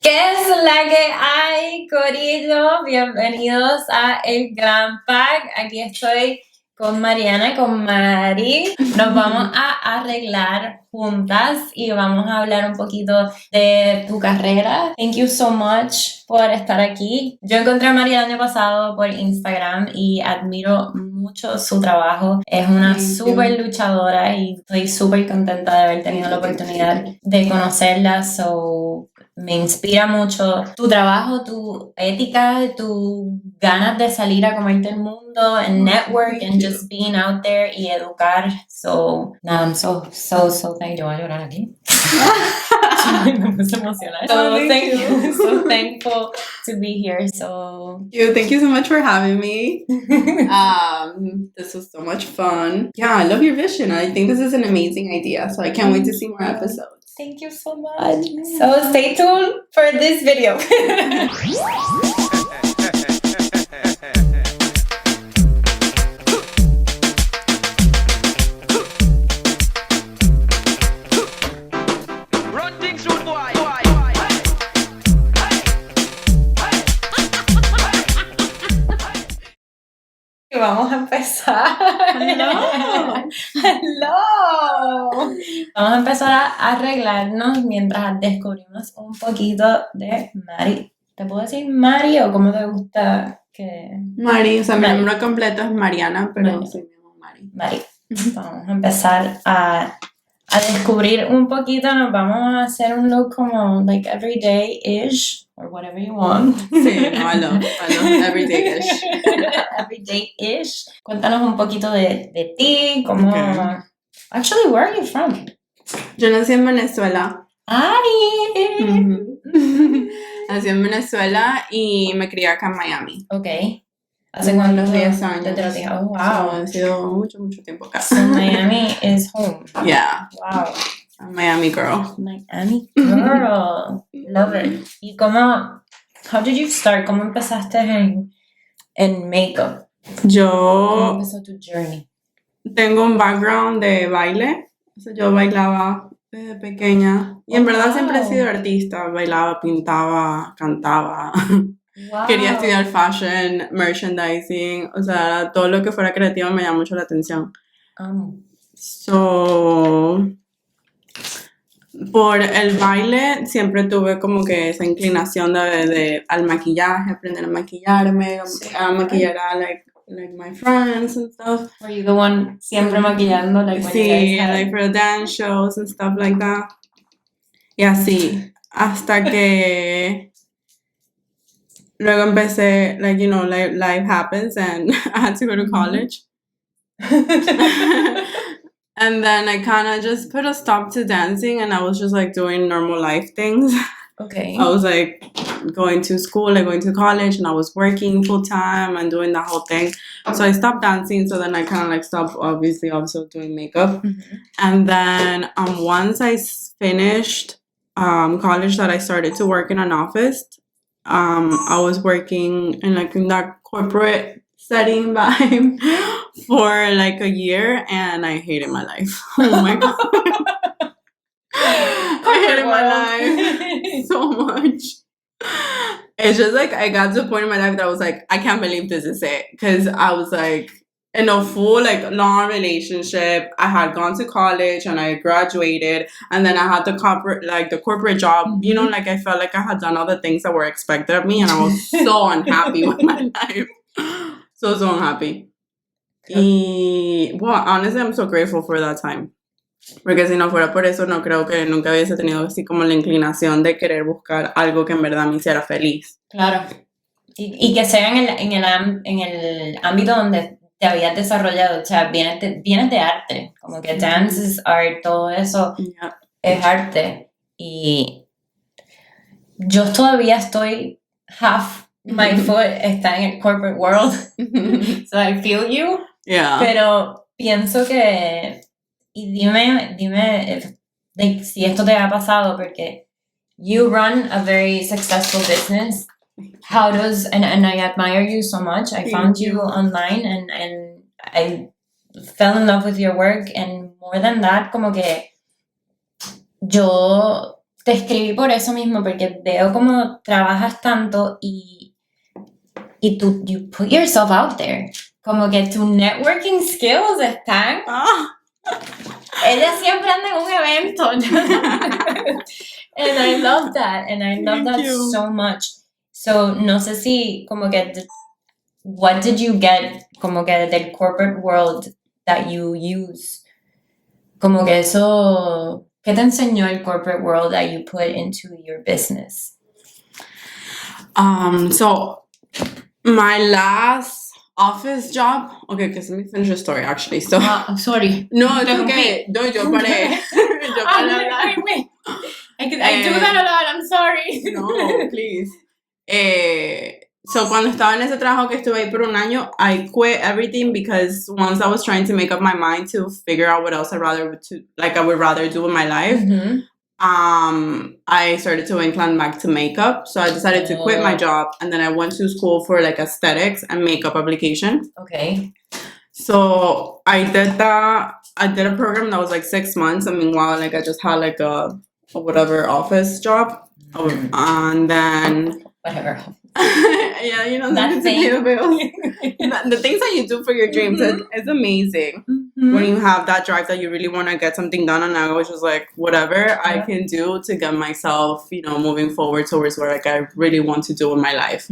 ¿Qué es la que hay, corillo? Bienvenidos a El Gran Pack. Aquí estoy con Mariana, con Mari. Nos vamos a arreglar juntas y vamos a hablar un poquito de tu carrera. Thank you so much por estar aquí. Yo encontré a Mari el año pasado por Instagram y admiro mucho su trabajo. Es una súper luchadora y estoy súper contenta de haber tenido la oportunidad de conocerla. Me inspira mucho tu trabajo, tu ética, tu ganas de salir a comerte el mundo, and network, and just being out there y educar. Now I'm so thankful. Yo voy a llorar aquí. Me puse emocional. So thankful to be here. Thank you so much for having me. This was so much fun. Yeah, I love your vision. I think this is an amazing idea. So I can't wait to see more episodes. Thank you so much. So stay tuned for this video. Vamos a empezar. Hello. Vamos a empezar a arreglarnos mientras descubrimos un poquito de Mari. ¿Te puedo decir Mari o cómo te gusta que...? Mari, o sea, mi nombre completo es Mariana, pero sí me llamo Mari. Mari. Vamos a empezar a descubrir un poquito. Nos vamos a hacer un look como like everyday-ish or whatever you want. Sí, no, I love everyday-ish. Everyday-ish. Cuéntanos un poquito de ti, cómo... Okay. Actually, where are you from? Yo nací en Venezuela. ¡Ay! Nací en Venezuela y me crié acá en Miami. Ok. ¿Hace cuántos 10 años? Desde los 10. Oh, wow. Ha sido mucho tiempo acá. So Miami is home. Yeah. Wow. I'm a Miami girl. Miami girl. Love it. ¿Y how did you start? ¿Cómo empezaste en makeup? ¿Cómo Yo empezó tu journey? tengo un background de baile. O sea, yo bailaba desde pequeña. Y en verdad siempre he sido artista. Bailaba, pintaba, cantaba. Wow. Quería estudiar fashion, merchandising. O sea, todo lo que fuera creativo me llama mucho la atención. Por el baile siempre tuve como que esa inclinación al maquillaje, aprender a maquillarme, a maquillar a like my friends and stuff. Were you the one siempre maquillando? Like when Sí, you guys had... like for dance shows and stuff like that. Y así, hasta que luego empecé, like, you know, life happens and I had to go to college. And then I kind of just put a stop to dancing and I was just like doing normal life things. Okay. I was like going to school, like going to college, and I was working full time and doing the whole thing. So I stopped dancing. So then I kind of like stopped, obviously, also doing makeup. Mm-hmm. And then once I finished college, that I started to work in an office. I was working in that corporate setting vibe for like a year, and I hated my life. Oh my god. I hated my life so much. It's just like I got to a point in my life that I was like, I can't believe this is it. Because I was like in a full like long relationship. I had gone to college and I graduated, and then I had the corporate job. Mm-hmm. You know, like I felt like I had done all the things that were expected of me, and I was so unhappy with my life. So unhappy. Y well, honestly, I'm so grateful for that time. Porque si no fuera por eso, no creo que nunca hubiese tenido así como la inclinación de querer buscar algo que en verdad me hiciera feliz. Claro. Y que sea en el ámbito donde te habías desarrollado. O sea, vienes de arte. Como que dance is art, todo eso es arte. Y yo todavía estoy half my foot está en el corporate world. So I feel you. Yeah. Pero pienso que... Y dime like, si esto te ha pasado, porque you run a very successful business. How does... And I admire you so much. I found you online and I fell in love with your work. And more than that, como que yo te escribí por eso mismo, porque veo cómo trabajas tanto y tú, you put yourself out there. Como que tus networking skills están... Ella siempre anda en un evento. And I love that. And I love that so much. So, no sé si, como que, what did you get, como que del corporate world that you use? Como que eso, ¿qué te enseñó el corporate world that you put into your business? So, my last office job. Okay, because let me finish the story actually. So, sorry. No, it's okay. No, yo paré. Yo paré. Wait. I do that a lot. I'm sorry. No, please. So, cuando estaba en ese trabajo que estuve ahí por un año, I quit everything because once I was trying to make up my mind to figure out what else I would rather do with my life. Mm-hmm. I started to incline back to makeup. So I decided to quit my job, and then I went to school for like aesthetics and makeup application. Okay. So I did that. I did a program that was like 6 months. And meanwhile, like I just had like a whatever office job. And then whatever. Yeah, you know, that's to pay the bills. The things that you do for your dreams, it's amazing. When you have that drive that you really want to get something done, and I was just like, whatever I can do to get myself, you know, moving forward towards what like I really want to do in my life.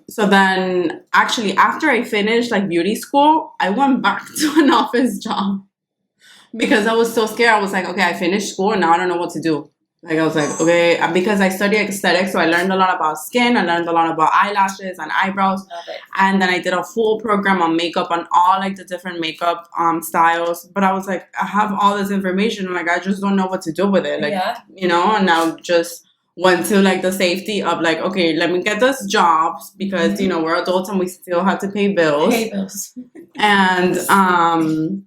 So then actually after I finished like beauty school, I went back to an office job because I was so scared. I was like, okay, I finished school and now I don't know what to do. Like I was like, okay, because I studied aesthetics, so I learned a lot about skin, I learned a lot about eyelashes and eyebrows, and then I did a full program on makeup on all like the different makeup styles. But I was like, I have all this information, like I just don't know what to do with it, like you know. And now just went to like the safety of like, okay, let me get this jobs because you know we're adults and we still have to pay bills. And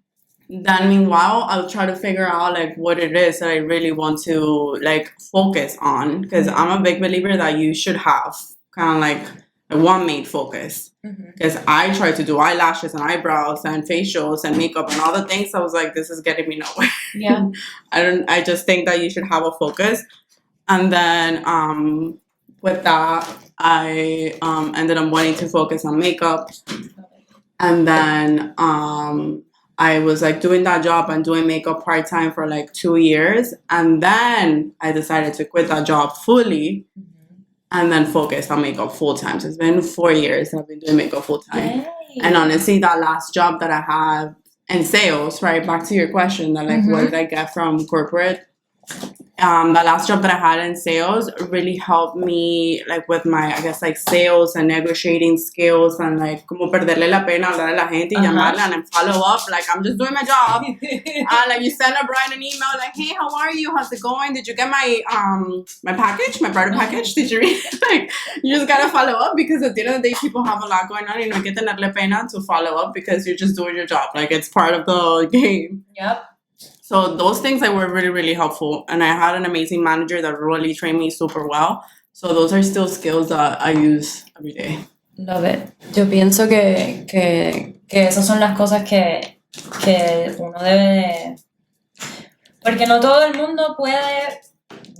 then meanwhile I'll try to figure out like what it is that I really want to like focus on, because I'm a big believer that you should have kind of like a one main focus, because I tried to do eyelashes and eyebrows and facials and makeup and all the things. I was like, this is getting me nowhere. I just think that you should have a focus. And then with that I ended up wanting to focus on makeup. And then I was like doing that job and doing makeup part-time for like 2 years. And then I decided to quit that job fully and then focus on makeup full-time. So it's been 4 years I've been doing makeup full-time. And honestly, that last job that I have in sales, right, back to your question, that like what did I get from corporate? The last job that I had in sales really helped me like with my, I guess, like sales and negotiating skills and like como perderle la pena hablar a la gente y llamarla and follow up. Like I'm just doing my job. Like you send a bride an email like, hey, how are you? How's it going? Did you get my my package, my bridal package? Did you read? Like you just gotta follow up, because at the end of the day, people have a lot going on. You know, hay que tenerle pena to follow up because you're just doing your job. Like it's part of the game. Yep. So those things like were really, really helpful. And I had an amazing manager that really trained me super well. So those are still skills that I use every day. Love it. Yo pienso que esas son las cosas que uno debe... Porque no todo el mundo puede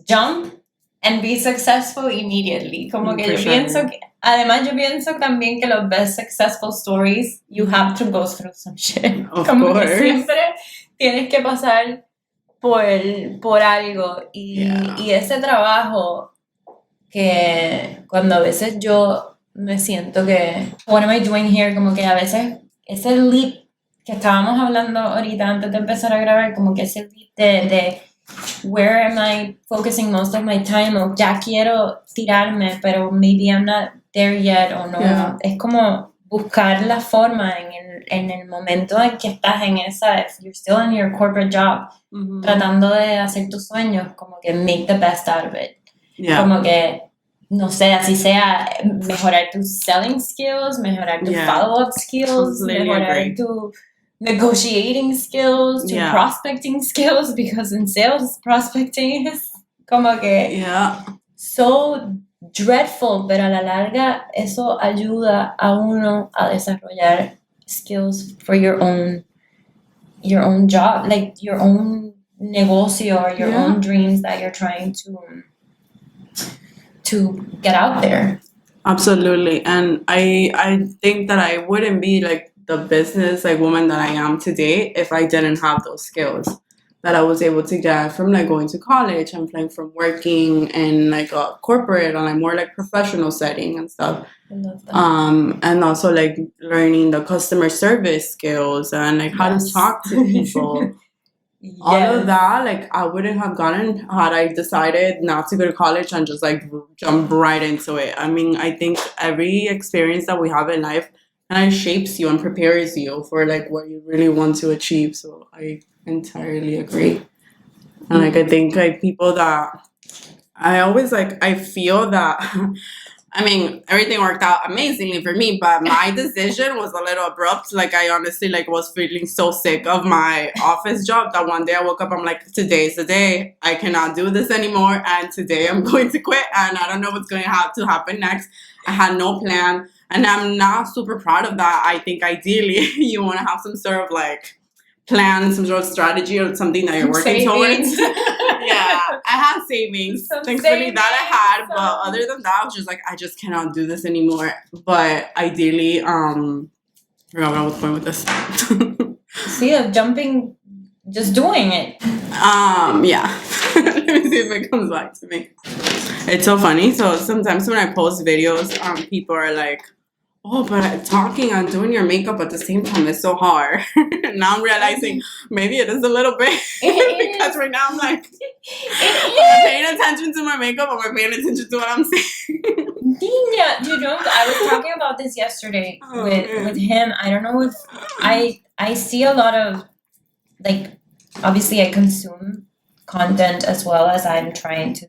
jump and be successful immediately. Como que yo pienso que... Además, yo pienso también que los best successful stories, you have to go through some shit. Of Como course. que siempre tienes que pasar por algo. Y ese trabajo que cuando a veces yo me siento que, what am I doing here? Como que a veces ese leap que estábamos hablando ahorita antes de empezar a grabar, como que ese leap de where am I focusing most of my time, o ya quiero tirarme, pero maybe I'm not there yet, o no. Yeah. Es como buscar la forma en el momento en que estás en esa, if you're still in your corporate job, tratando de hacer tus sueños, como que make the best out of it. Yeah. Como que, no sé, así sea, mejorar tus selling skills, mejorar tus follow-up skills, Completely mejorar agree. tu negotiating skills, to prospecting skills, because in sales, prospecting is como que so dreadful, pero a la larga eso ayuda a uno a desarrollar skills for your own job, like your own negocio or your own dreams that you're trying to get out there. Absolutely. And I think that I wouldn't be like the business like woman that I am today if I didn't have those skills that I was able to get from like going to college and like from working in like a corporate or like more like professional setting and stuff. I love that. And also like learning the customer service skills and like how to talk to people. All of that, like I wouldn't have gotten had I decided not to go to college and just like jump right into it. I mean, I think every experience that we have in life kind of shapes you and prepares you for like what you really want to achieve. So I entirely agree. And like I think like people that I always like I feel that I mean, everything worked out amazingly for me, but my decision was a little abrupt. Like, I honestly, like, was feeling so sick of my office job that one day I woke up, I'm like, today's the day. I cannot do this anymore, and today I'm going to quit, and I don't know what's going to have to happen next. I had no plan, and I'm not super proud of that. I think ideally you want to have some sort of, like, plan, some sort of strategy or something that you're working towards. Yeah, I had savings. Thankfully that I had, but other than that, I was just like, I just cannot do this anymore. But ideally, I forgot where I was going with this. See, jumping, just doing it. Yeah. Let me see if it comes back to me. It's so funny. So sometimes when I post videos, people are like, oh, but talking and doing your makeup at the same time is so hard. Now I'm realizing maybe it is a little bit because right now I'm like, am I paying attention to my makeup or am I paying attention to what I'm saying? Dina, you know, I was talking about this yesterday with him. I don't know if I see a lot of, like, obviously I consume content as well as I'm trying to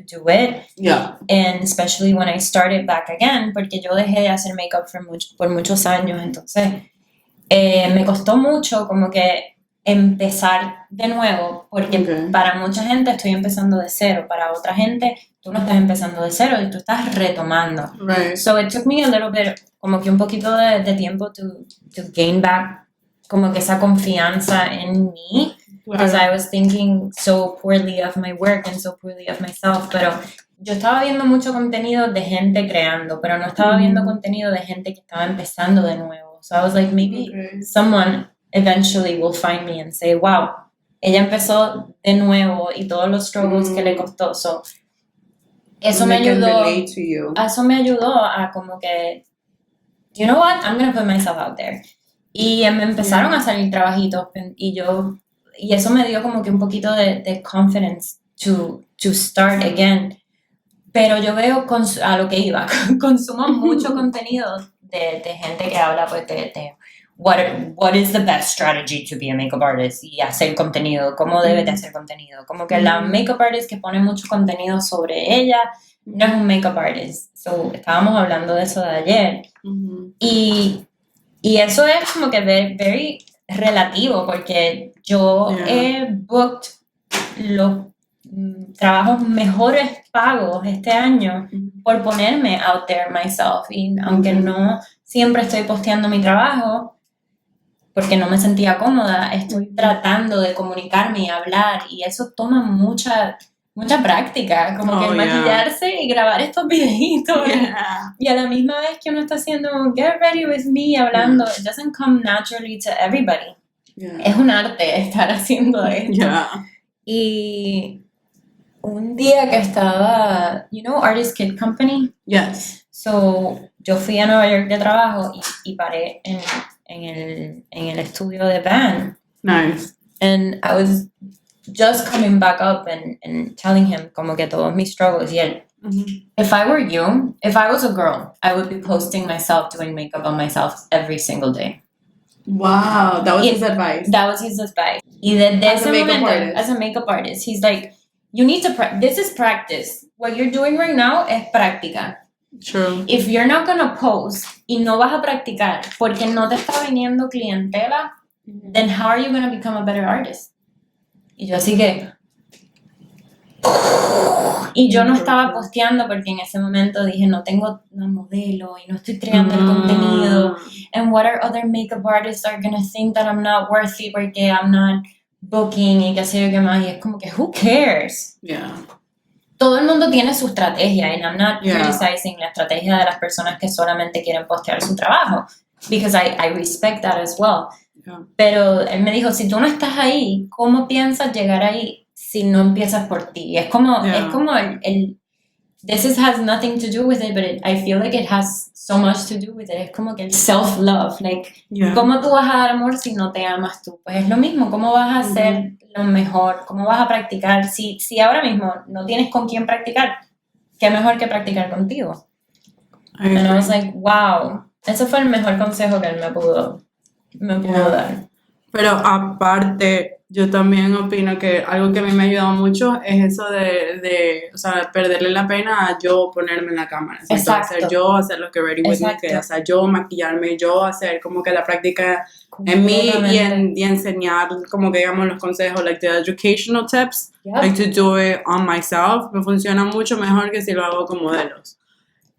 do it. Yeah. And especially when I started back again, porque yo dejé de hacer makeup por muchos años, entonces me costó mucho como que empezar de nuevo, porque para mucha gente estoy empezando de cero, para otra gente tú no estás empezando de cero y tú estás retomando. Right. So it took me a little bit, como que un poquito de tiempo to gain back como que esa confianza en mí. Because I was thinking so poorly of my work and so poorly of myself. Pero yo estaba viendo mucho contenido de gente creando, pero no estaba viendo contenido de gente que estaba empezando de nuevo. So I was like, maybe someone eventually will find me and say, wow, ella empezó de nuevo y todos los struggles que le costó. So eso me ayudó. Eso me ayudó a como que, you know what, I'm going to put myself out there. Y me empezaron a salir trabajitos y eso me dio como que un poquito de confidence to start again. Pero yo veo a lo que iba, consumo mucho contenido de gente que habla pues de what is the best strategy to be a makeup artist y hacer contenido, cómo debes de hacer contenido. Como que la makeup artist que pone mucho contenido sobre ella no es un makeup artist. So, estábamos hablando de eso de ayer. Y eso es como que very relativo, porque yo he booked los trabajos mejores pagos este año por ponerme out there myself, y aunque no siempre estoy posteando mi trabajo porque no me sentía cómoda, estoy tratando de comunicarme y hablar, y eso toma mucha práctica, como que maquillarse y grabar estos videitos y a la misma vez que uno está haciendo get ready with me, hablando, it doesn't come naturally to everybody. Es un arte estar haciendo esto. Y un día que estaba, you know, Artist Kit Company? Yes. So, yo fui a Nueva York de trabajo y paré en el estudio de Van. Nice. And I was just coming back up and telling him como que todos mis struggles. Y él, if I were you, if I was a girl, I would be posting myself doing makeup on myself every single day. Wow, that was his advice. That was his advice. Y desde ese momento, as a makeup artist, he's like, you need to this is practice. What you're doing right now es práctica. True. If you're not gonna post y no vas a practicar porque no te está viniendo clientela, then how are you gonna become a better artist? Y yo así que... Y yo no estaba posteando porque en ese momento dije, no tengo una modelo y no estoy creando el contenido. And what are other makeup artists are gonna think that I'm not worthy porque I'm not booking y qué sé yo qué más, y es como que, who cares? Yeah. Todo el mundo tiene su estrategia, and I'm not Yeah. criticizing la estrategia de las personas que solamente quieren postear su trabajo, because I respect that as well. Yeah. Pero él me dijo, si tú no estás ahí, ¿cómo piensas llegar ahí si no empiezas por ti? Es como, this has nothing to do with it, but I feel like it has so much to do with it. Es como que el self-love, like, Yeah. ¿cómo tú vas a dar amor si no te amas tú? Pues es lo mismo, ¿cómo vas a hacer lo mejor? ¿Cómo vas a practicar? Si ahora mismo no tienes con quién practicar, ¿qué mejor que practicar contigo? And I was like, wow, ese fue el mejor consejo que él me pudo dar. Pero aparte, yo también opino que algo que a mí me ha ayudado mucho es eso de o sea, perderle la pena a yo ponerme en la cámara. Exacto. Entonces, yo hacer lo que Ready With Me, que, o sea, yo maquillarme, yo hacer como que la práctica en mí y enseñar como que digamos los consejos, like the educational tips, like to do it on myself, me funciona mucho mejor que si lo hago con modelos.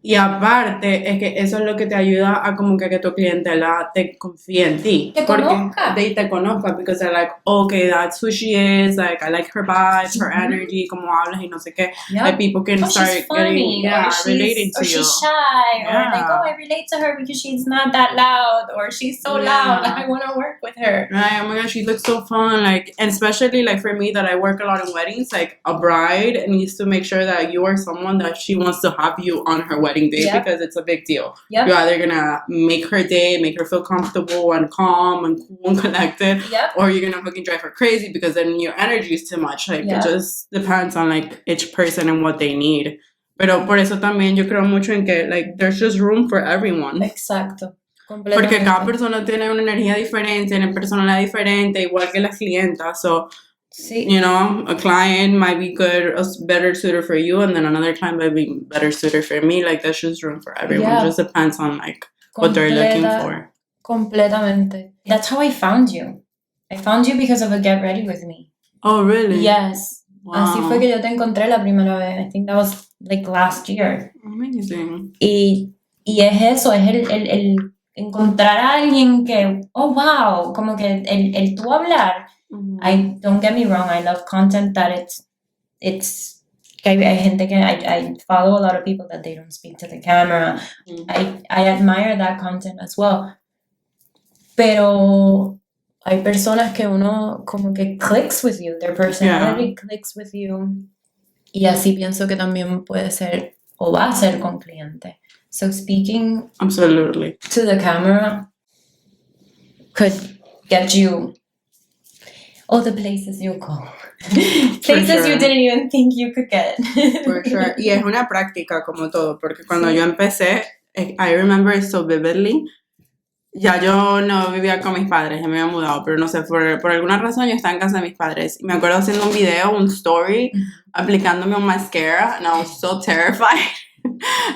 Y aparte, es que eso es lo que te ayuda a como que tu clientela te confíe en ti. Te conozca. Te conozca, because they're like, okay, that's who she is, like, I like her vibe, her energy, como hablas y no sé qué. Like, people can start getting, relating to you. Or she's shy, or like, oh, I relate to her because she's not that loud, or she's so loud, I want to work with her. Right, oh my gosh, she looks so fun, like, and especially, like, for me, that I work a lot in weddings, like, a bride needs to make sure that you are someone that she wants to have you on her wedding day, because it's a big deal. You're either gonna make her day, make her feel comfortable and calm and cool and collected, or you're gonna fucking drive her crazy because then your energy is too much. Like, it just depends on, like, each person and what they need. Pero por eso también yo creo mucho en que, like, there's just room for everyone. Exacto. Porque cada persona tiene una energía diferente, una personalidad diferente, igual que las clientas. So, you know, a client might be good, a better suitor for you, and then another client might be better suitor for me. Like, there's just room for everyone. It just depends on, like, what they're looking for. Completamente. That's how I found you. I found you because of a Get Ready With Me. Oh, really? Yes. Wow. Así fue que yo te encontré la primera vez. I think that was, like, last year. Amazing. Y es eso, es el encontrar a alguien que, oh, wow, como que el tú hablar. I don't get me wrong, I love content that it's hay gente que I follow a lot of people that they don't speak to the camera. I admire that content as well. Pero hay personas que uno como que clicks with you, their personality clicks with you. Y así pienso que también puede ser o va a ser con cliente. So speaking absolutely to the camera could get you all the places you go. Places you didn't even think you could get. For sure. Y es una práctica como todo, porque cuando yo empecé, I remember it so vividly. Ya yo no vivía con mis padres, ya me había mudado, pero no sé, por alguna razón yo estaba en casa de mis padres. Y me acuerdo haciendo un video, un story, aplicándome un mascara, and I was so terrified.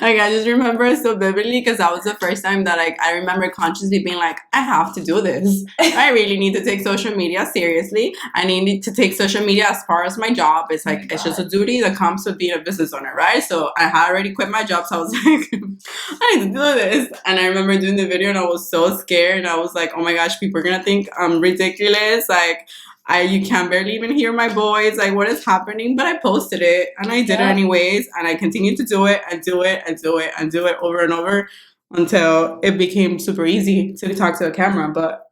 Like, I just remember it so vividly because that was the first time that, like, I remember consciously being like, I have to do this. I really need to take social media seriously. I need to take social media as far as my job. It's like, it's just a duty that comes with being a business owner, right? So I had already quit my job, so I was like, I need to do this. And I remember doing the video and I was so scared. And I was like, oh my gosh, people are going to think I'm ridiculous. Like, you can barely even hear my voice. Like, what is happening? But I posted it and I did it anyways. And I continued to do it and do it and do it and do it over and over until it became super easy to talk to a camera. But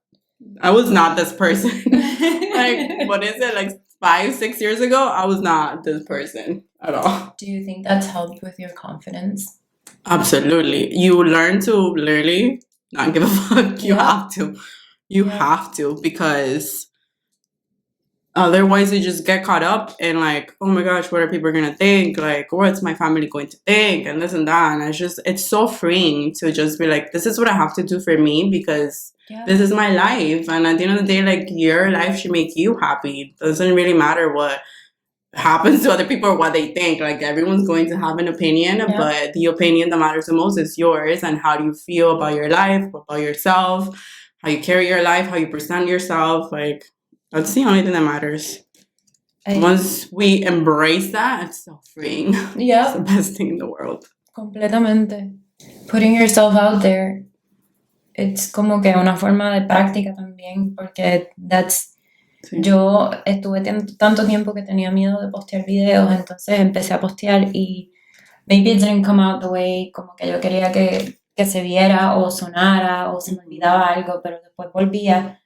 I was not this person. Like, what is it? Like 5-6 years ago, I was not this person at all. Do you think that's helped with your confidence? Absolutely. You learn to literally not give a fuck. You have to. You have to, because otherwise you just get caught up in, like, oh my gosh, what are people gonna think? Like, what's my family going to think? And this and that. And it's so freeing to just be like, this is what I have to do for me, because this is my life. And at the end of the day, like, your life should make you happy. It doesn't really matter what happens to other people or what they think. Like, everyone's going to have an opinion, but the opinion that matters the most is yours, and how do you feel about your life, about yourself, how you carry your life, how you present yourself. Like, that's the only thing that matters. Once we embrace that, it's so freeing. Yeah. It's the best thing in the world. Completamente. Putting yourself out there. It's como que una forma de práctica también, porque that's Sí. Yo estuve tanto tiempo que tenía miedo de postear videos, entonces empecé a postear y maybe it didn't come out the way como que yo quería que se viera o sonara o se me olvidaba algo, pero después volvía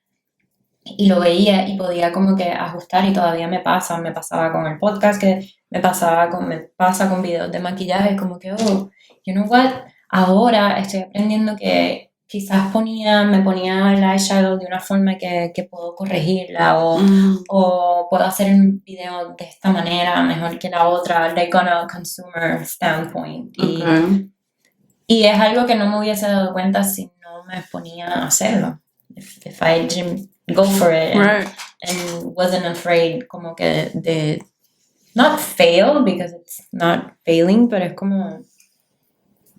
y lo veía y podía como que ajustar y todavía me pasaba con el podcast, que me pasa con videos de maquillaje, como que, oh, you know what, ahora estoy aprendiendo que quizás me ponía el eyeshadow de una forma que puedo corregirla o puedo hacer un video de esta manera mejor que la otra, like on a consumer standpoint. Okay. Y es algo que no me hubiese dado cuenta si no me ponía a hacerlo. If I didn't go for it and wasn't afraid como que de not fail because it's not failing, pero es como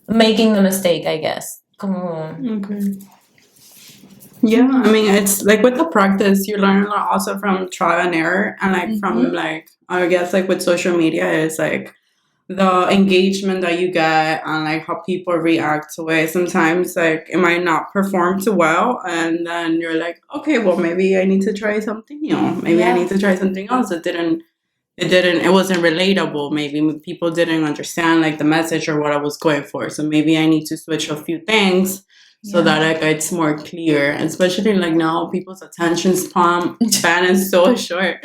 making the mistake, I guess. Como Okay. Yeah, I mean, it's like with the practice, you learn a lot also from trial and error, and like from like I guess like with social media is like the engagement that you get and like how people react to it. Sometimes like it might not perform too well, and then you're like, okay, well maybe I need to try something new. Maybe I need to try something else. It wasn't relatable. Maybe people didn't understand like the message or what I was going for. So maybe I need to switch a few things so that like it's more clear. Especially like now people's attention span is so short.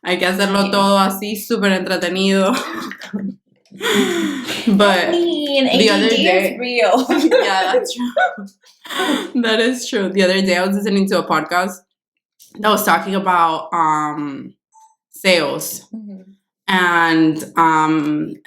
Hay que hacerlo todo así súper entretenido. But the other day, is real. yeah, that's true. That is true. The other day I was listening to a podcast that was talking about sales. And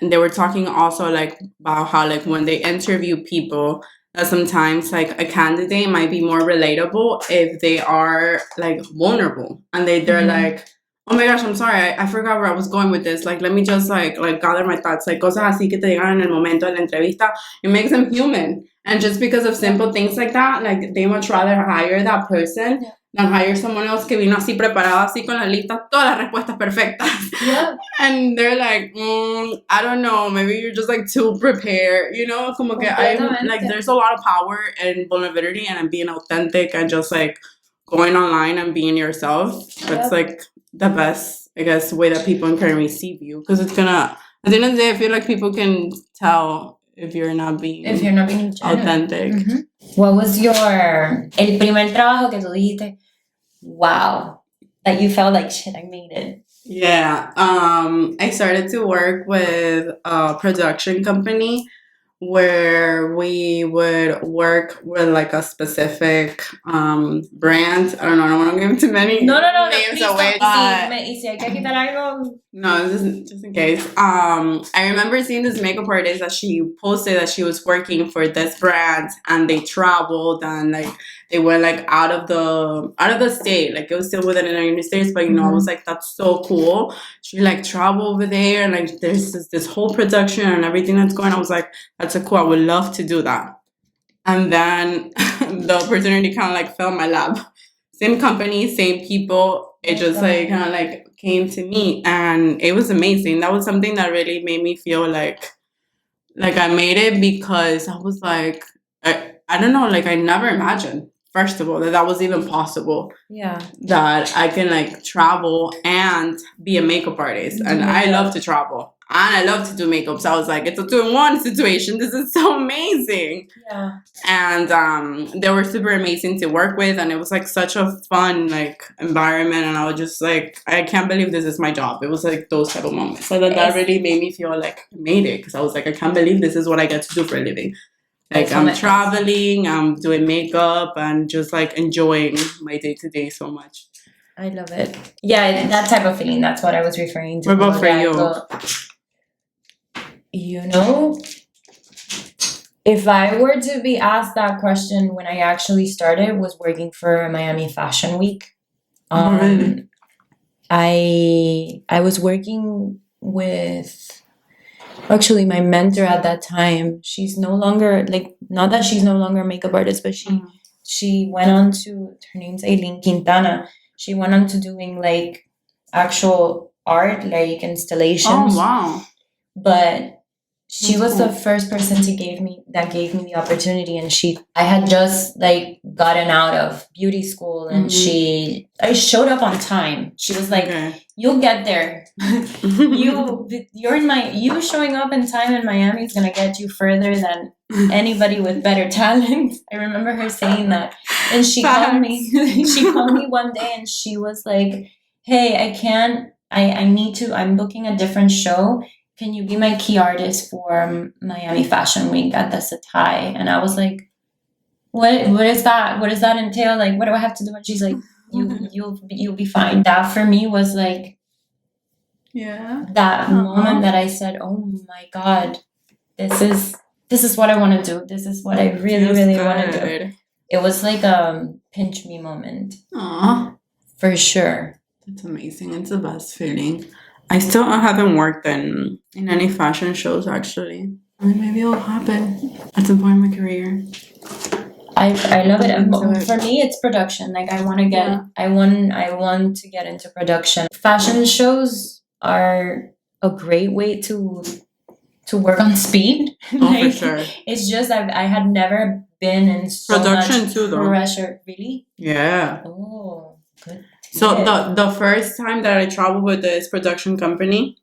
they were talking also like about how like when they interview people that sometimes like a candidate might be more relatable if they are like vulnerable and they're like, oh my gosh, I'm sorry, I forgot where I was going with this, like let me just like gather my thoughts, like cosas así que te digan en el momento de la entrevista. It makes them human, and just because of simple things like that, like they much rather hire that person than hire someone else que vino así preparado así con la lista, todas las respuestas perfectas. Yeah. And they're like, I don't know, maybe you're just like too prepared, you know? Como que I'm like, there's a lot of power in vulnerability and being authentic and just like going online and being yourself. That's like the best, I guess, way that people can receive you, because it's gonna, at the end of the day, I feel like people can tell if you're not being authentic. What was el primer trabajo que tú dijiste, wow, that you felt like, shit, I made it? Yeah, I started to work with a production company where we would work with like a specific brand. I don't know, I don't want to give too many names away. Y si hay que quitar algo. No, just in case. I remember seeing this makeup artist that she posted that she was working for this brand, and they traveled and like they went like out of the state. Like it was still within the United States, but you know, I was like, that's so cool. She like traveled over there, and like there's this whole production and everything that's going on. I was like, that's so cool. I would love to do that. And then the opportunity kind of like fell in my lap. Same company, same people. It just like kind of like came to me, and it was amazing. That was something that really made me feel like I made it, because I was like, I don't know, like I never imagined, first of all, that was even possible. Yeah. That I can like travel and be a makeup artist. And I love to travel. And I love to do makeup. So I was like, it's a 2-in-1 situation. This is so amazing. Yeah. And they were super amazing to work with. And it was like such a fun like environment. And I was just like, I can't believe this is my job. It was like those type of moments. So that really made me feel like I made it. Because I was like, I can't believe this is what I get to do for a living. Like I'm traveling, I'm doing makeup, and just like enjoying my day-to-day so much. I love it. Yeah, that type of feeling. That's what I was referring to. What about for you? You know, if I were to be asked that question when I actually started, was working for Miami Fashion Week. Really? I was working with, actually, my mentor at that time. She's no longer, like, not that she's no longer a makeup artist, but she went on to, her name's Aileen Quintana. She went on to doing like actual art, like installations. Oh, wow. But she was the first person that gave me the opportunity, and I had just like gotten out of beauty school, and I showed up on time. She was like, "You'll get there. You showing up in time in Miami is gonna get you further than anybody with better talent." I remember her saying that, and she called me. She called me one day, and she was like, "Hey, I can't. I need to. I'm booking a different show. Can you be my key artist for Miami Fashion Week at the Satai?" And I was like, what is that? What does that entail? Like, what do I have to do? And she's like, you'll be fine. That for me was like, that moment that I said, oh my God, this is what I want to do. This is what I really, really want to do. It was like a pinch me moment. Aww. For sure. It's amazing. It's the best feeling. I still haven't worked in any fashion shows, actually. I mean, maybe it'll happen at some point in my career. I love it. For me, it's production. Like I want to get, I want to get into production. Fashion shows are a great way to work on speed. Like, for sure. It's just I had never been in so production much too, though. Pressure. Really? Yeah. Oh, good. So the first time that I traveled with this production company,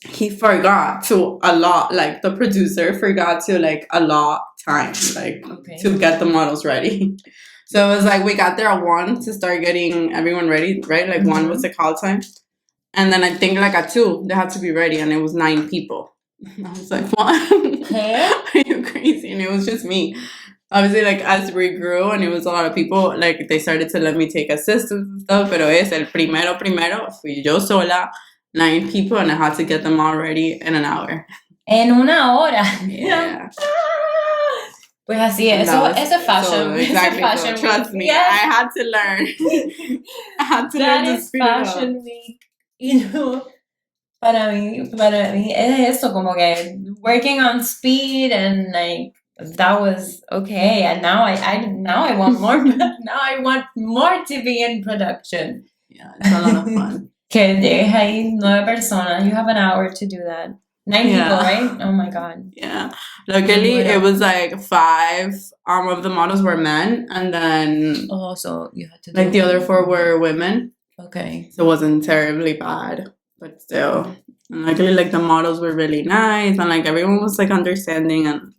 he forgot to allot, like the producer forgot to like allot time, like to get the models ready. So it was like we got there at 1 to start getting everyone ready, right? Like 1 was the call time. And then I think like at 2, they had to be ready, and it was 9 people. I was like, what? Are you crazy? And it was just me. Obviously, like, as we grew and it was a lot of people, like, they started to let me take assistance and stuff, pero el primero fui yo sola, 9 people, and I had to get them all ready in an hour. En una hora. Yeah. Pues así es. It's a fashion. So, exactly. It's a fashion trust week. me, Yes. I had to learn. I had to learn to speed up. Fashion week. You know, para mí es eso, como que working on speed, and like, that was okay, and now I want more. Now I want more to be in production. Yeah, it's a lot of fun. Que llegues ahí 9 personas. You have an hour to do that. 9 people, right? Oh my God. Yeah. Luckily, it was like 5 of the models were men, and then so you had to like the other 4 were women. Okay. So it wasn't terribly bad, but still. And luckily, like the models were really nice, and like everyone was like understanding, and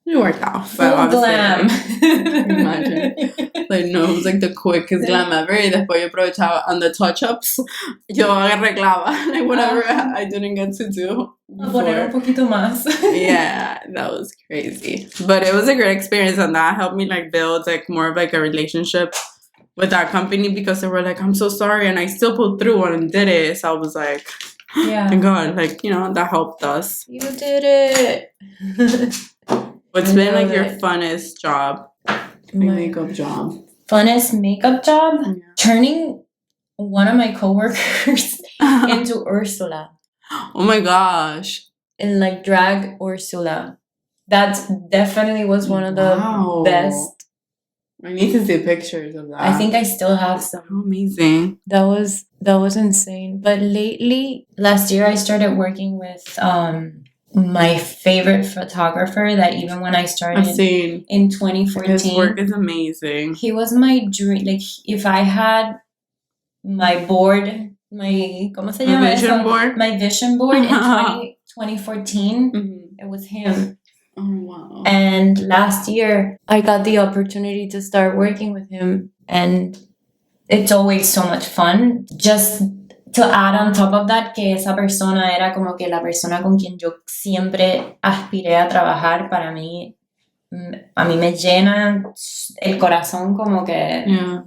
it worked out. Full glam. Like, imagine. Like, no, it was like the quickest glam ever. Y después yo aprovechaba on the touch-ups. Yo arreglaba, like whatever I didn't get to do. Poner un poquito más. Yeah, that was crazy. But it was a great experience, and that helped me like build like more of like a relationship with that company, because they were like, I'm so sorry, and I still pulled through and did it. So I was like, thank God, like, you know, that helped us. You did it. What's been like your funnest job? Makeup job. Funnest makeup job? Yeah. Turning one of my coworkers into Ursula. Oh my gosh. And like drag Ursula. That definitely was one of the best. I need to see pictures of that. I think I still have some. How amazing. That was insane. But lately, last year, I started working with my favorite photographer that even when I started in 2014. His work is amazing. He was my dream. Like, if I had my board, ¿cómo se llama? Vision board? My vision board in 2014, it was him. Oh, wow. And last year, I got the opportunity to start working with him. And it's always so much fun. Just to add on top of that, que esa persona era como que la persona con quien yo siempre aspiré a trabajar. Para mí, a mí me llena el corazón como que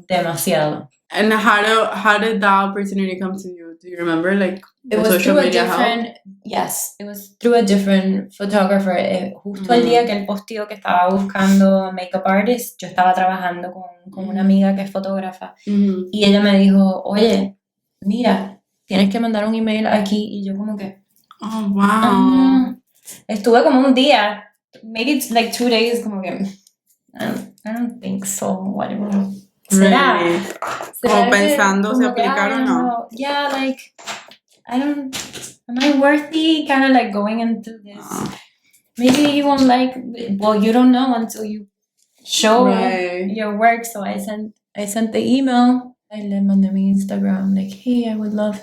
demasiado. And how did that opportunity come to you? Do you remember? Like, it was social through media help? Yes, it was through a different photographer. Justo el día que él posteó que estaba buscando makeup artist, yo estaba trabajando con una amiga que es fotógrafa. Y ella me dijo, oye, mira, tienes que mandar un email aquí. Y yo como que... Oh, wow. Estuve como un día, maybe it's like 2 days, como que... I don't think so, whatever. ¿Será? Really? Como pensando si aplicar o no. Yeah, like, am I worthy? Kind of like going into this. maybe you won't like. Well, you don't know until you show Right. your work. So I sent the email. I le mandé mi Instagram like, hey, I would love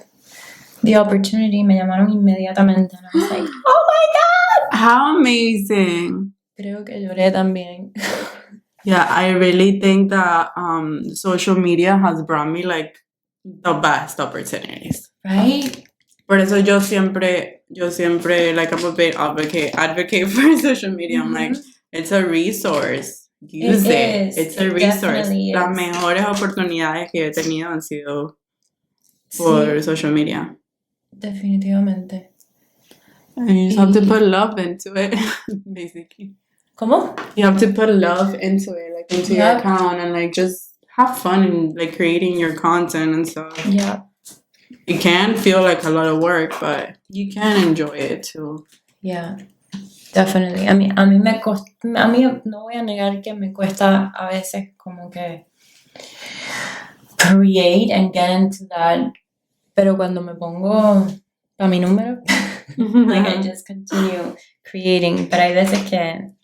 the opportunity. Me llamaron inmediatamente. And I was like, oh my god. How amazing. Creo que lloré también. Yeah, I really think that social media has brought me like the best opportunities. Right? Por eso yo siempre, like, I'm a big advocate for social media. I'm like, it's a resource. Use it. It's a resource. Las mejores oportunidades que he tenido han sido por social media. Definitivamente. And you just have to put love into it, basically. ¿Cómo? You have to put love into it, like into your account, and like just have fun in like creating your content and stuff. Yeah. It can feel like a lot of work, but you can enjoy it too. Yeah, definitely. A mí no voy a negar que me cuesta a veces como que create and get into that, pero cuando me pongo a mi número, like I just continue creating, but hay veces que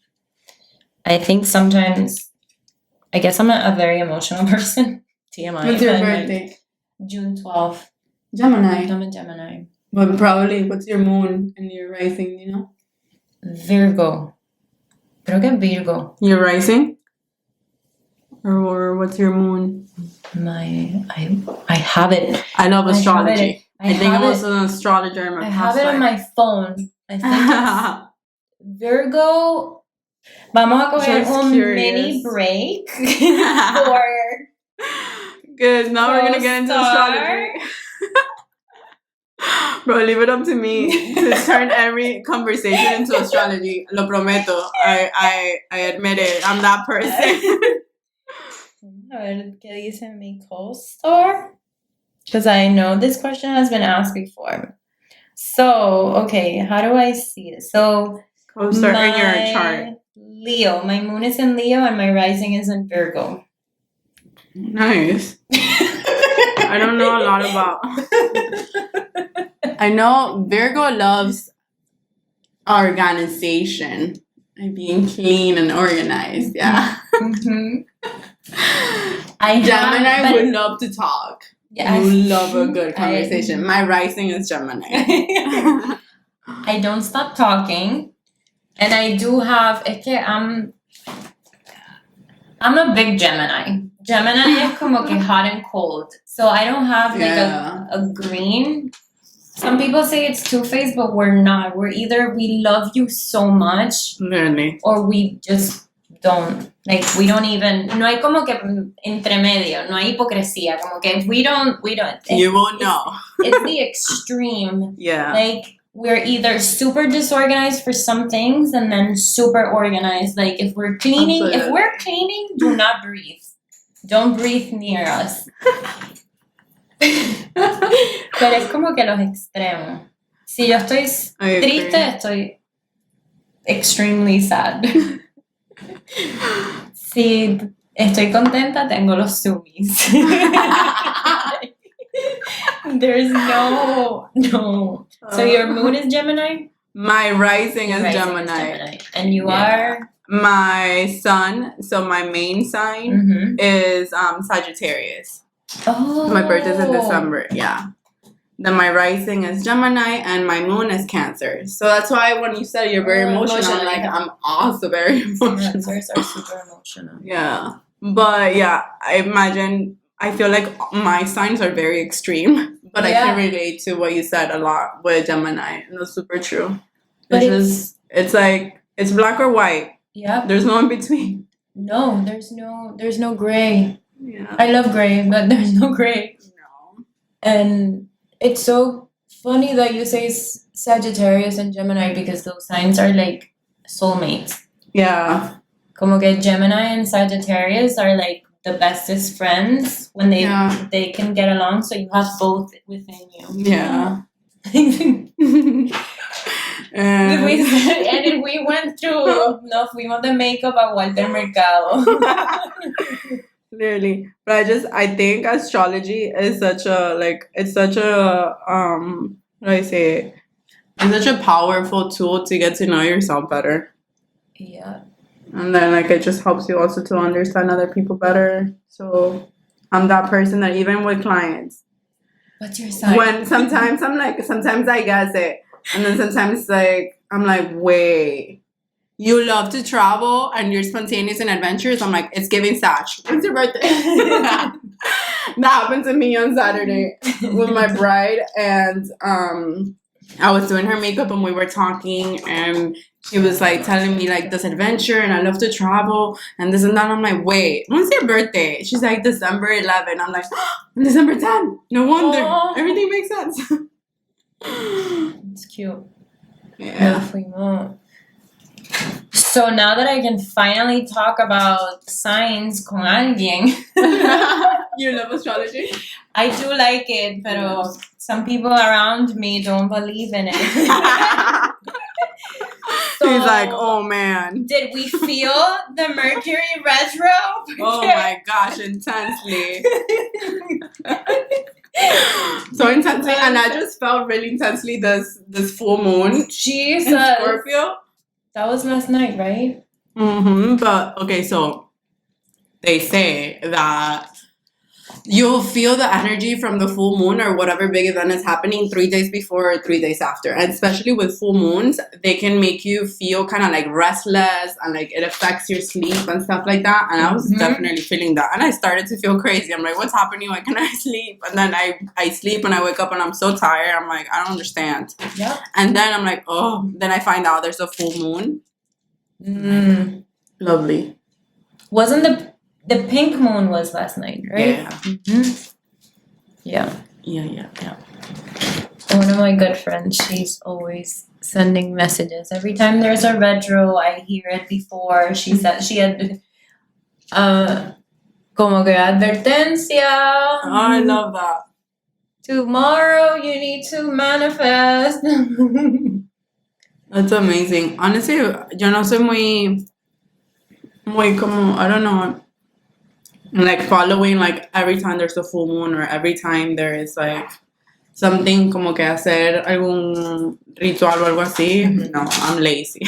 I think sometimes, I guess I'm a very emotional person. TMI. What's your birthday? June 12th. Gemini. I'm a Gemini. But probably, what's your moon and your rising, you know? Virgo. Creo que Virgo. Your rising? Or what's your moon? I have it. I love astrology. I think I'm have also an astrologer in my I past have it on my phone. I think it's Virgo. Vamos a coger Just un curious. mini break for Good. Now we're gonna get into astrology. Bro, leave it up to me to turn every conversation into astrology. Lo prometo. I admit it. I'm that person. A ver qué dice mi co-star. Because I know this question has been asked before. So, okay, how do I see this? So, Co-star in your chart. Leo. My moon is in Leo and my rising is in Virgo. Nice. I don't know a lot about. I know Virgo loves organization and being clean and organized. Yeah. Mm-hmm. Gemini would love to talk. Yeah, You love a good conversation. My rising is Gemini. I don't stop talking, and I do have. Es que I'm a big Gemini. Gemini es como que hot and cold, so I don't have like a green. Some people say it's two-faced, but we're not. We're either we love you so much, Really? or we just don't. Like, we don't even. No hay como que entre medio. No hay hipocresía. Como que we don't. You won't know. It's the extreme. Yeah. Like, we're either super disorganized for some things and then super organized. Like, if we're cleaning, do not breathe. Don't breathe near us. Pero es como que los extremos. Si yo estoy triste, estoy extremely sad. Si estoy contenta, tengo los zoomies. There's no. So your moon is Gemini? My rising is Gemini. And you are? My sun, so my main sign is Sagittarius. Oh. My birthday's in December, yeah. Then my rising is Gemini and my moon is Cancer. So that's why when you said you're very emotional, I'm like, I'm also very emotional. Cancers are super emotional. Yeah. But yeah, I feel like my signs are very extreme, but I can relate to what you said a lot with Gemini. And that's super true. But it's like, it's black or white. Yeah. There's no in between. No, there's no gray. Yeah. I love gray, but there's no gray. No. And it's so funny that you say Sagittarius and Gemini because those signs are like soulmates. Yeah. Como que Gemini and Sagittarius are like the bestest friends when they can get along. So you have both within you. Yeah. And we went through, no fuimos de makeup a Walter Mercado. Clearly. But I think astrology is such a, like, it's such a, how do I say it? It's such a powerful tool to get to know yourself better. Yeah. And then like it just helps you also to understand other people better. So I'm that person that even with clients, What's your sign? when sometimes I'm like, sometimes I guess it, and then sometimes like I'm like, wait, you love to travel and you're spontaneous and adventurous. I'm like, it's giving Satch. When's your birthday? That happened to me on Saturday with my bride, and I was doing her makeup and we were talking, and she was like telling me like this adventure and I love to travel and this and that. I'm like, wait, when's your birthday? She's like December 11. I'm like, December 10. No wonder. Oh. Everything makes sense. It's cute. Yeah. No. So now that I can finally talk about signs con alguien, You love astrology? I do like it, pero some people around me don't believe in it. So, He's like, oh man. did we feel the Mercury retro? Oh my gosh, intensely. So intensely, and I just felt really intensely this full moon Jesus. in Scorpio. That was last night, right? But okay, so they say that you'll feel the energy from the full moon or whatever big event is happening 3 days before or 3 days after. And especially with full moons, they can make you feel kind of like restless and like it affects your sleep and stuff like that. And I was definitely feeling that. And I started to feel crazy. I'm like, what's happening? Why can't I sleep? And then I sleep and I wake up and I'm so tired. I'm like, I don't understand. Yeah. And then I'm like, oh, then I find out there's a full moon. Lovely. Wasn't the pink moon was last night, right? Yeah. Yeah. One of my good friends, she's always sending messages. Every time there's a retro, I hear it before. She said she had como que advertencia. Oh, I love that. Tomorrow you need to manifest. That's amazing. Honestly, yo no soy muy como, I don't know, like following like every time there's a full moon or every time there is like something como que hacer algún ritual o algo así. No, I'm lazy.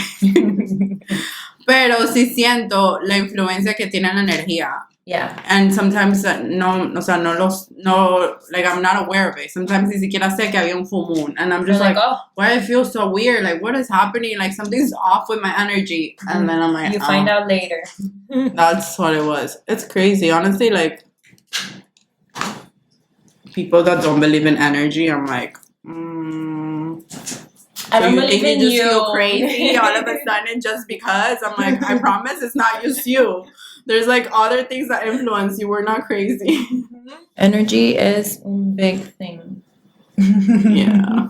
Pero sí siento la influencia que tiene la energía. Yeah. And sometimes no, like I'm not aware of it. Sometimes ni siquiera sé que había un full moon. And I'm just like, oh, why I feel so weird? Like, what is happening? Like, something's off with my energy. And then I'm like, you find out later. That's what it was. It's crazy. Honestly, like, people that don't believe in energy, I'm like, I don't you believe think in you just you. feel crazy all of a sudden just because? I'm like, I promise it's not just you. There's like other things that influence you. We're not crazy. Energy is a big thing. Yeah.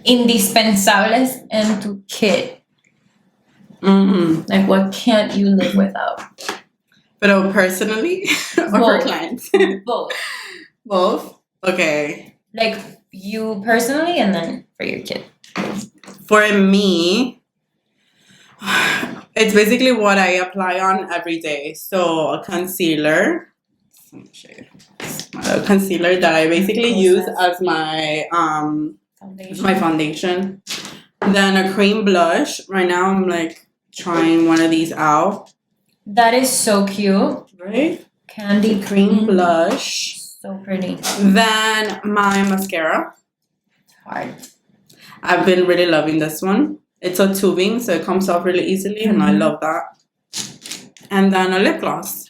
Indispensables en tu kit. Like, what can't you live without? But personally or for clients? Both. Both? Okay. Like, you personally and then for your kid. For me, it's basically what I apply on every day. So a concealer. A concealer that I basically use as my foundation. Then a cream blush. Right now I'm like trying one of these out. That is so cute. Right? Candy Cream blush. So pretty. Then my mascara. Hard. I've been really loving this one. It's a tubing, so it comes off really easily, and I love that. And then a lip gloss.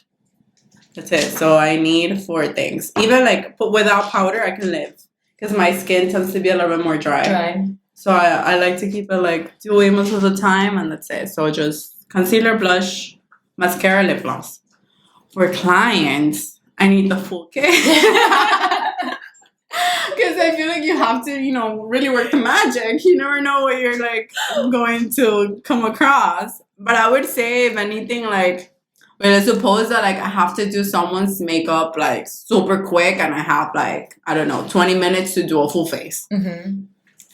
That's it. So I need 4 things. Even like without powder, I can live because my skin tends to be a little bit more dry. So I like to keep it like dewy most of the time, and that's it. So just concealer, blush, mascara, lip gloss. For clients, I need the full kit. Because I feel like you have to, really work the magic. You never know what you're like going to come across. But I would say, if anything, like, well, I suppose that like I have to do someone's makeup like super quick, and I have like, I don't know, 20 minutes to do a full face.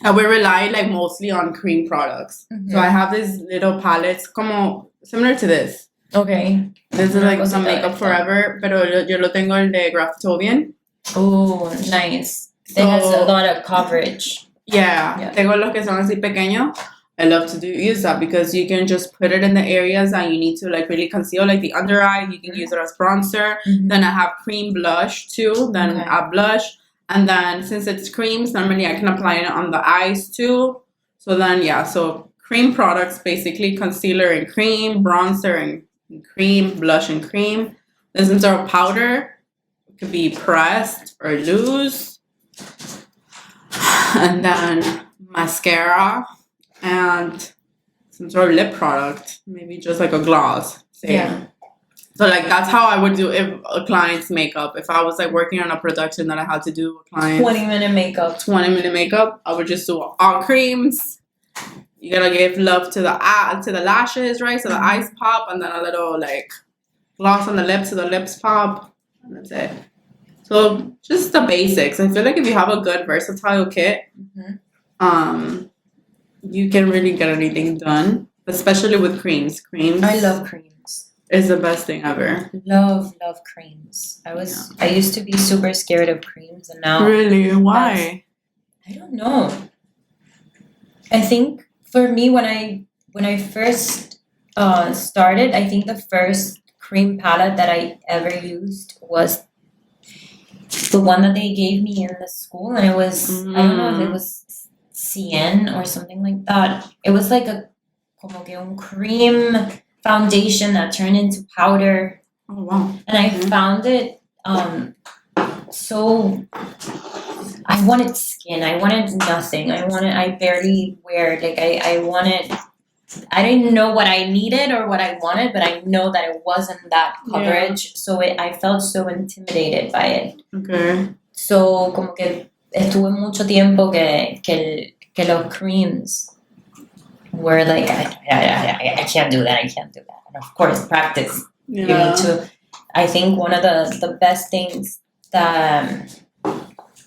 I would rely like mostly on cream products. So I have these little palettes, como similar to this. Okay. This is like some makeup forever, pero yo lo tengo el de Graftobian. Oh, nice. So, it has a lot of coverage. Yeah. Tengo los que son así pequeños. I love to use that because you can just put it in the areas that you need to like really conceal, like the under eye. You can use it as bronzer. Then I have cream blush too. Then I blush. And then since it's creams, normally I can apply it on the eyes too. So then, so cream products, basically concealer and cream, bronzer and cream, blush and cream. Then since our powder, it could be pressed or loose. And then mascara and some sort of lip product, maybe just like a gloss. Same. So like that's how I would do if a client's makeup. If I was like working on a production that I had to do a client 20-minute makeup. 20-minute makeup, I would just do all creams. You gotta give love to the lashes, right? So the eyes pop, and then a little like gloss on the lips so the lips pop. And that's it. So just the basics. I feel like if you have a good versatile kit, you can really get anything done. Especially with creams. I love creams. It's the best thing ever. Love creams. I used to be super scared of creams, and now really, why? I don't know. I think for me when I first started, I think the first cream palette that I ever used was the one that they gave me in the school, and it was I don't know if it was CN or something like that. It was like como que un cream foundation that turned into powder. Oh wow! And I found it so I wanted skin. I wanted nothing. I barely wear it. Like I didn't know what I needed or what I wanted, but I know that it wasn't that coverage. So I felt so intimidated by it. Okay. So como que estuve mucho tiempo que los creams were like, I can't do that. I can't do that. And of course, practice. Yeah. You need to. I think one of the best things that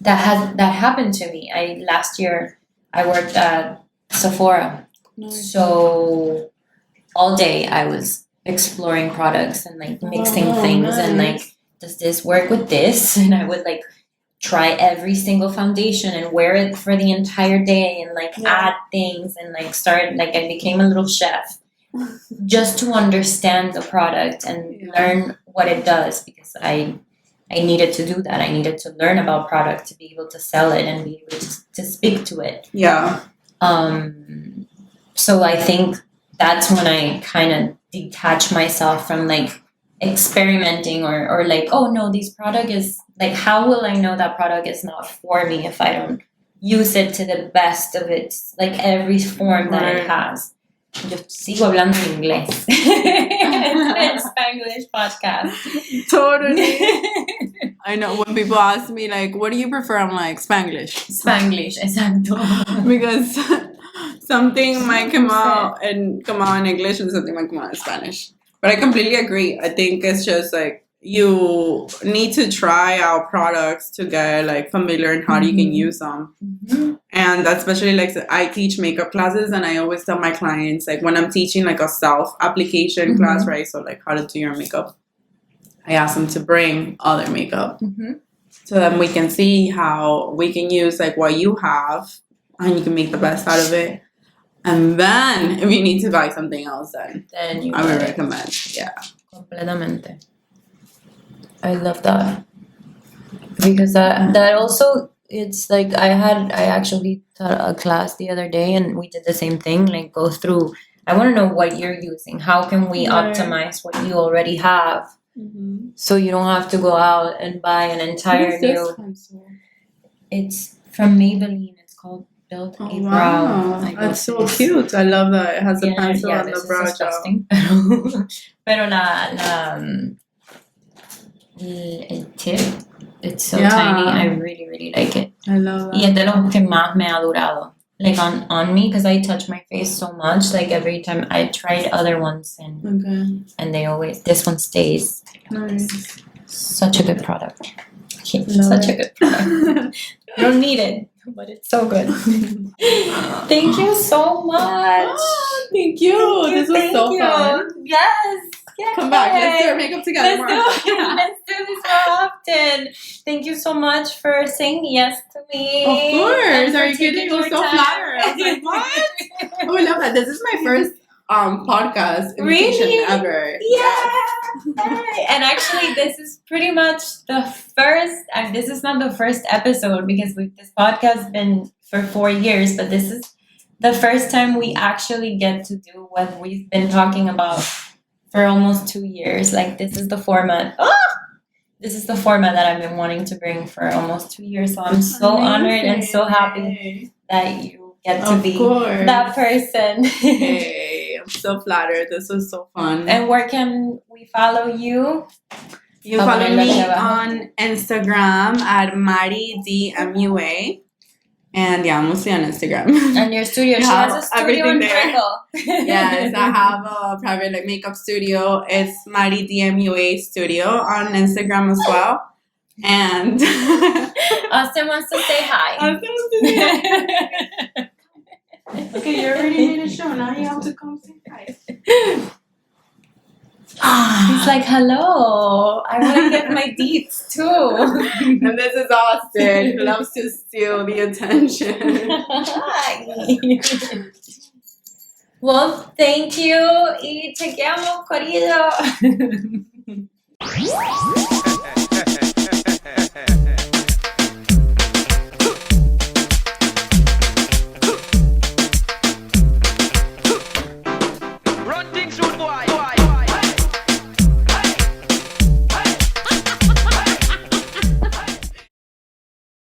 happened to me. Last year I worked at Sephora. Nice. So all day I was exploring products and like mixing things and like, does this work with this? And I would like try every single foundation and wear it for the entire day and like add things and like start like I became a little chef just to understand the product and learn what it does, because I needed to do that. I needed to learn about product to be able to sell it and be able to speak to it. Yeah. So I think that's when I kind of detach myself from like experimenting or like, oh no, this product is like, how will I know that product is not for me if I don't use it to the best of its like every form that it has. Yo sigo hablando en inglés. It's Spanglish podcast. Totally. I know when people ask me like, what do you prefer? I'm like, Spanglish. Spanglish, exacto. Because something might come out in English and something might come out in Spanish. But I completely agree. I think it's just like you need to try out products to get like familiar in how you can use them. And especially like I teach makeup classes, and I always tell my clients like when I'm teaching like a self application class, right? So like how to do your makeup, I ask them to bring other makeup so then we can see how we can use like what you have and you can make the best out of it. And then if you need to buy something else, then I would recommend. Yeah. Completamente. I love that. Because that also, it's like I actually taught a class the other day and we did the same thing, like go through, I want to know what you're using. How can we optimize what you already have? So you don't have to go out and buy an entire new. It's from Maybelline. It's called Build a Brow. Wow. That's so cute. I love that. It has a pencil on the brow gel. Pero el tip, it's so tiny. I really, really like it. I love that. Y es de los que más me ha durado. Like on me, because I touch my face so much. Like every time I tried other ones and they always, this one stays. Nice. Such a good product. Such a good product. I don't need it, but it's so good. Thank you so much. Thank you. This was so fun. Yes. Come back. Let's do our makeup together. Let's do do this more often. Thank you so much for saying yes to me. Of course. Are you taking kidding? I was your so time. flattered. I was like, what? Oh, I love that. This is my first podcast invitation Really? ever. Yeah. And actually, this is pretty much the first, and this is not the first episode because this podcast has been for 4 years, but this is the first time we actually get to do what we've been talking about for almost 2 years. Like, this is the format. This is the format that I've been wanting to bring for almost 2 years. So I'm so honored and so happy that you get to be that person. Hey, I'm so flattered. This was so fun. And where can we follow you? You can follow me on Instagram at MariDMUA. And yeah, mostly on Instagram. And your studio. She has a studio in Pringle. Yes, I have a private makeup studio. It's MariDMUA Studio on Instagram as well. And Austin wants to say hi. Okay, you already made a show. Now you have to come say hi. He's like, hello. I want to get my deets too. And this is Austin, who loves to steal the attention. Hi. Well, thank you. Y chequeamos, querido.